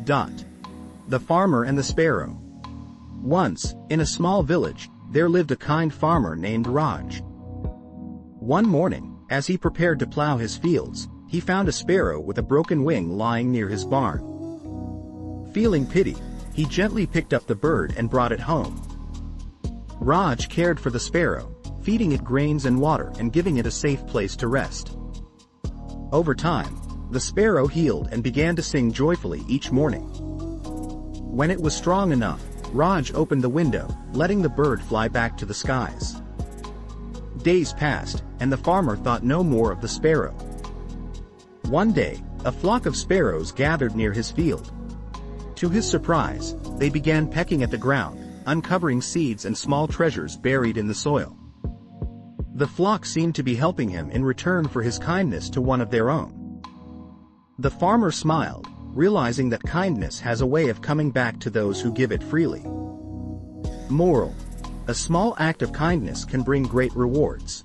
The farmer and the sparrow. Once, in a small village, there lived a kind farmer named Raj. One morning, as he prepared to plow his fields, he found a sparrow with a broken wing lying near his barn. Feeling pity, he gently picked up the bird and brought it home. Raj cared for the sparrow, feeding it grains and water and giving it a safe place to rest. Over time, the sparrow healed and began to sing joyfully each morning. When it was strong enough, Raj opened the window, letting the bird fly back to the skies. Days passed, and the farmer thought no more of the sparrow. One day, a flock of sparrows gathered near his field. To his surprise, they began pecking at the ground, uncovering seeds and small treasures buried in the soil. The flock seemed to be helping him in return for his kindness to one of their own. The farmer smiled, realizing that kindness has a way of coming back to those who give it freely. Moral: a small act of kindness can bring great rewards.